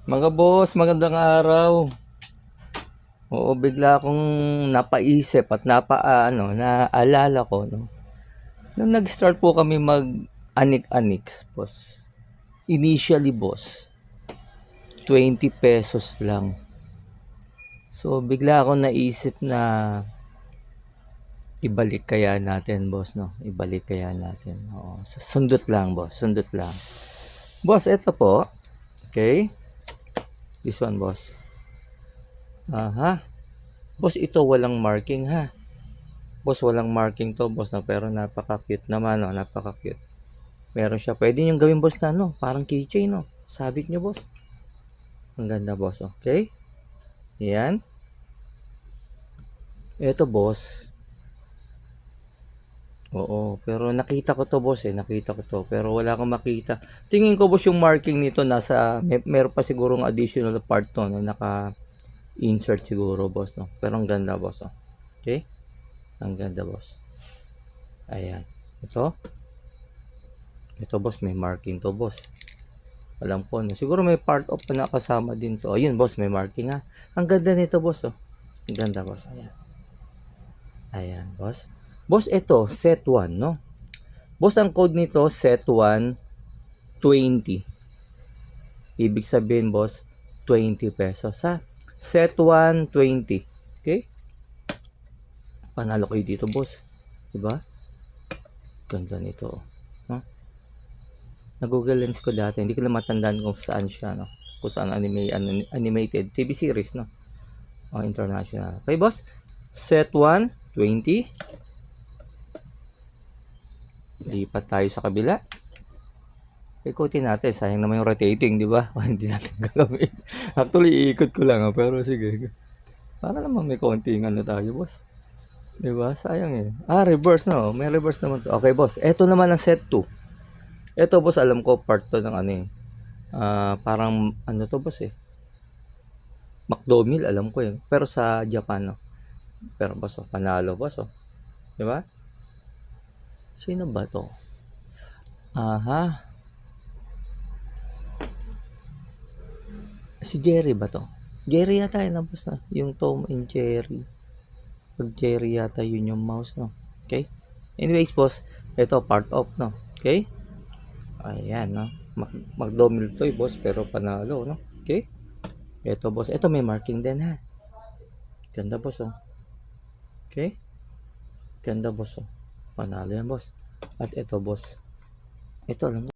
Mga boss, magandang araw. Oo, bigla akong napaisip at naalala ko, no? Nung nag-start po kami mag-anik-aniks, boss. Initially, boss, 20 pesos lang. So, bigla akong naisip na ibalik kaya natin, boss, no? Ibalik kaya natin. Oo. So, sundot lang, boss. Sundot lang. Boss, eto po. Okay? This one, boss. Aha. Boss, ito walang marking, ha? Boss, walang marking to, boss, na pero napaka-cute naman, no? Napaka-cute. Meron siya. Pwede niyong gawin, boss, na, no? Parang keychain, no? Sabit niyo, boss. Ang ganda, boss, okay? Yan. Ito, boss. Oo, pero nakita ko to, boss, eh. Nakita ko to. Pero wala akong makita. Tingin ko, boss, yung marking nito meron pa sigurong additional part to, no? Naka-insert siguro, boss, no? Pero ang ganda, boss, oh. Okay? Ang ganda, boss. Ayan. Ito, boss, may marking to, boss. Alam ko, no? Siguro may part of na kasama din to. Ayun, boss, may marking, ha. Ang ganda nito, boss, oh. Ang ganda, boss. Ayan. Ayan, boss. Boss, ito, set 1, no? Boss, ang code nito, set 1, 20. Ibig sabihin, boss, 20 pesos, ha? Set 1, 20. Okay? Panalo kayo dito, boss. Diba? Ganda nito, oh. No? Na-Google Lens ko dati. Hindi ko na matandaan kung saan siya, no? Kung saan animated TV series, no? O, international. Okay, boss? Set 1, 20. Lipat tayo sa kabila. Ikutin natin. Sayang naman yung rotating, di ba? Hindi natin gagawin. Actually, iikot ko lang, pero sige. Para naman may konting tayo, boss. Di ba? Sayang eh. Reverse, no? May reverse naman to. Okay, boss. Ito naman ang set 2. Ito, boss, alam ko part to ng parang to, boss, eh. McDo meal, alam ko yun. Pero sa Japan, no? Pero, boss, panalo, boss, oh. Di ba? Sino ba to? Aha. Si Jerry ba to? Jerry yata yun, boss, na. Yung Tom and Jerry. Pag Jerry yata yun yung mouse, no? Okay? Anyways, boss, ito part of, no? Okay? Ayan, no? McDo to, boss, pero panalo, no? Okay? Ito, boss. Ito may marking din, ha? Ganda, boss, oh. Okay? Ganda, boss, oh. Panalo yan, boss. At ito, boss. Ito, alam mo,